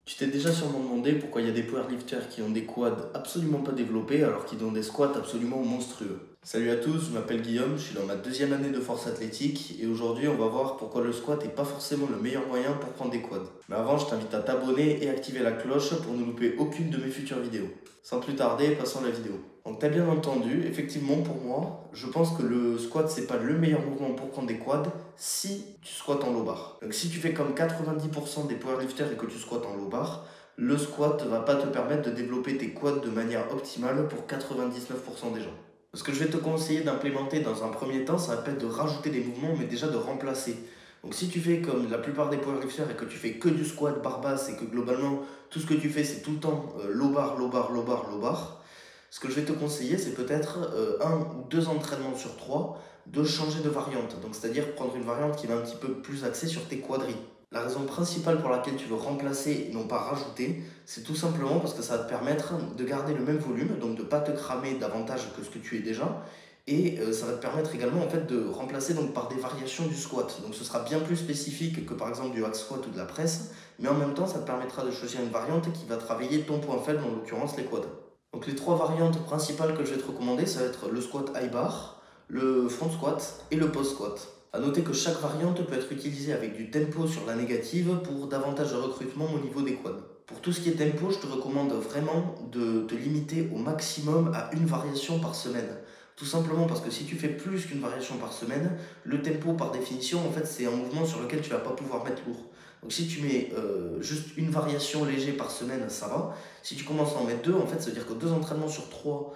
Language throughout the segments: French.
Tu t'es déjà sûrement demandé pourquoi il y a des powerlifters qui ont des quads absolument pas développés alors qu'ils ont des squats absolument monstrueux. Salut à tous, je m'appelle Guillaume, je suis dans ma deuxième année de force athlétique et aujourd'hui on va voir pourquoi le squat n'est pas forcément le meilleur moyen pour prendre des quads. Mais avant je t'invite à t'abonner et activer la cloche pour ne louper aucune de mes futures vidéos. Sans plus tarder, passons à la vidéo. Donc t'as bien entendu, effectivement pour moi, je pense que le squat c'est pas le meilleur mouvement pour prendre des quads si tu squattes en low bar. Donc si tu fais comme 90% des powerlifters et que tu squattes en low bar, le squat ne va pas te permettre de développer tes quads de manière optimale pour 99% des gens. Ce que je vais te conseiller d'implémenter dans un premier temps, ça va pas être de rajouter des mouvements, mais déjà de remplacer. Donc si tu fais comme la plupart des powerlifters et que tu fais que du squat barre basse et que globalement tout ce que tu fais c'est tout le temps low bar, low bar, low bar, low bar, ce que je vais te conseiller c'est peut-être un ou deux entraînements sur trois de changer de variante. Donc c'est-à-dire prendre une variante qui va un petit peu plus axée sur tes quadris. La raison principale pour laquelle tu veux remplacer et non pas rajouter, c'est tout simplement parce que ça va te permettre de garder le même volume, donc de ne pas te cramer davantage que ce que tu es déjà. Et ça va te permettre également en fait, de remplacer donc, par des variations du squat. Donc ce sera bien plus spécifique que par exemple du hack squat ou de la presse, mais en même temps ça te permettra de choisir une variante qui va travailler ton point faible, en l'occurrence les quads. Donc les trois variantes principales que je vais te recommander, ça va être le squat high bar, le front squat et le post squat. A noter que chaque variante peut être utilisée avec du tempo sur la négative pour davantage de recrutement au niveau des quads. Pour tout ce qui est tempo, je te recommande vraiment de te limiter au maximum à une variation par semaine. Tout simplement parce que si tu fais plus qu'une variation par semaine, le tempo par définition, en fait, c'est un mouvement sur lequel tu vas pas pouvoir mettre lourd. Donc si tu mets juste une variation légère par semaine, ça va. Si tu commences à en mettre deux, en fait, ça veut dire que deux entraînements sur trois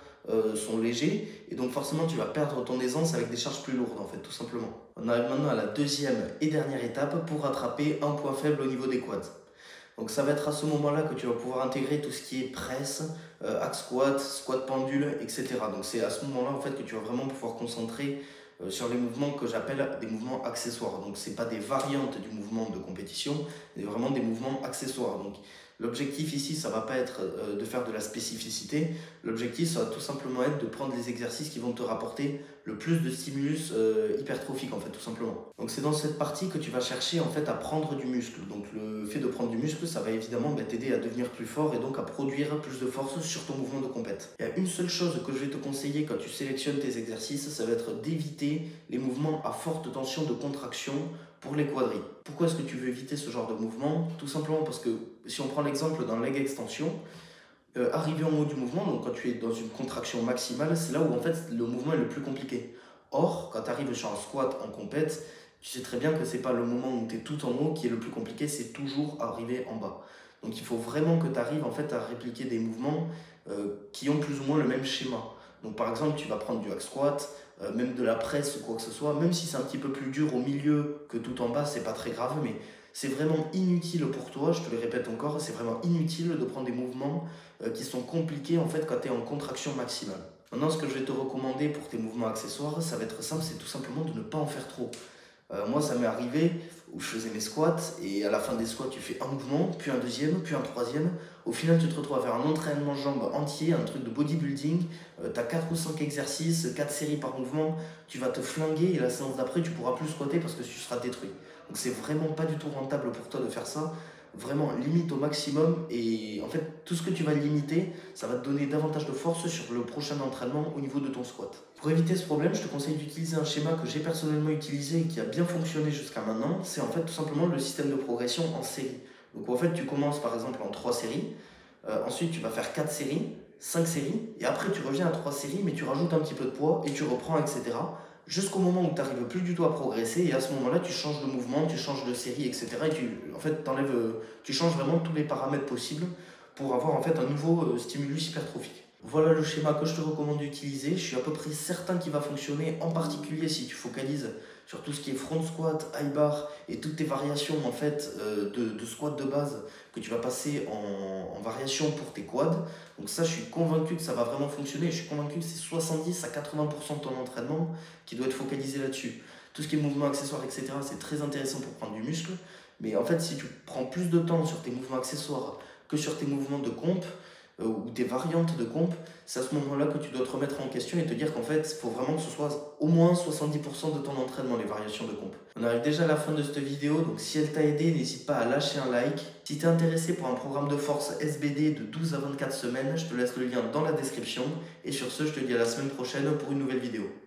sont légers et donc forcément tu vas perdre ton aisance avec des charges plus lourdes en fait, tout simplement. On arrive maintenant à la deuxième et dernière étape pour rattraper un point faible au niveau des quads. Donc ça va être à ce moment-là que tu vas pouvoir intégrer tout ce qui est presse, hack squat, squat pendule, etc. Donc c'est à ce moment-là en fait que tu vas vraiment pouvoir concentrer sur les mouvements que j'appelle des mouvements accessoires. Donc c'est pas des variantes du mouvement de compétition, mais vraiment des mouvements accessoires. Donc l'objectif ici, ça va pas être de faire de la spécificité. L'objectif, ça va tout simplement être de prendre les exercices qui vont te rapporter le plus de stimulus hypertrophique en fait, tout simplement. Donc c'est dans cette partie que tu vas chercher en fait à prendre du muscle. Donc le fait de prendre du muscle, ça va évidemment t'aider à devenir plus fort et donc à produire plus de force sur ton mouvement de compète. Il y a une seule chose que je vais te conseiller quand tu sélectionnes tes exercices, ça va être d'éviter les mouvements à forte tension de contraction pour les quadris. Pourquoi est-ce que tu veux éviter ce genre de mouvement? Tout simplement parce que si on prend l'exemple d'un leg extension, arrivé en haut du mouvement, donc quand tu es dans une contraction maximale, c'est là où en fait le mouvement est le plus compliqué. Or, quand tu arrives sur un squat en compète, tu sais très bien que c'est pas le moment où tu es tout en haut qui est le plus compliqué, c'est toujours arriver en bas. Donc il faut vraiment que tu arrives en fait à répliquer des mouvements qui ont plus ou moins le même schéma. Donc par exemple, tu vas prendre du hack squat, même de la presse ou quoi que ce soit, même si c'est un petit peu plus dur au milieu que tout en bas, c'est pas très grave, mais c'est vraiment inutile pour toi, je te le répète encore, c'est vraiment inutile de prendre des mouvements qui sont compliqués en fait quand tu es en contraction maximale. Maintenant, ce que je vais te recommander pour tes mouvements accessoires, ça va être simple, c'est tout simplement de ne pas en faire trop. Moi, ça m'est arrivé où je faisais mes squats et à la fin des squats, tu fais un mouvement, puis un deuxième, puis un troisième. Au final, tu te retrouves à faire un entraînement jambes entier, un truc de bodybuilding. Tu as 4 ou 5 exercices, 4 séries par mouvement. Tu vas te flinguer et la séance d'après, tu pourras plus squatter parce que tu seras détruit. Donc, c'est vraiment pas du tout rentable pour toi de faire ça. Vraiment, limite au maximum et en fait, tout ce que tu vas limiter, ça va te donner davantage de force sur le prochain entraînement au niveau de ton squat. Pour éviter ce problème, je te conseille d'utiliser un schéma que j'ai personnellement utilisé et qui a bien fonctionné jusqu'à maintenant. C'est en fait tout simplement le système de progression en série. Donc en fait, tu commences par exemple en 3 séries, ensuite tu vas faire 4 séries, 5 séries, et après tu reviens à 3 séries, mais tu rajoutes un petit peu de poids et tu reprends, etc. Jusqu'au moment où tu n'arrives plus du tout à progresser, et à ce moment-là, tu changes de mouvement, tu changes de série, etc. Et tu changes vraiment tous les paramètres possibles pour avoir en fait un nouveau stimulus hypertrophique. Voilà le schéma que je te recommande d'utiliser. Je suis à peu près certain qu'il va fonctionner, en particulier si tu focalises sur tout ce qui est front squat, high bar et toutes tes variations en fait de squat de base que tu vas passer en variation pour tes quads. Donc ça, je suis convaincu que ça va vraiment fonctionner. Je suis convaincu que c'est 70 à 80% de ton entraînement qui doit être focalisé là-dessus. Tout ce qui est mouvements accessoires, etc., c'est très intéressant pour prendre du muscle. Mais en fait, si tu prends plus de temps sur tes mouvements accessoires que sur tes mouvements de comp, ou tes variantes de comp, c'est à ce moment-là que tu dois te remettre en question et te dire qu'en fait, il faut vraiment que ce soit au moins 70% de ton entraînement, les variations de comp. On arrive déjà à la fin de cette vidéo, donc si elle t'a aidé, n'hésite pas à lâcher un like. Si tu es intéressé pour un programme de force SBD de 12 à 24 semaines, je te laisse le lien dans la description. Et sur ce, je te dis à la semaine prochaine pour une nouvelle vidéo.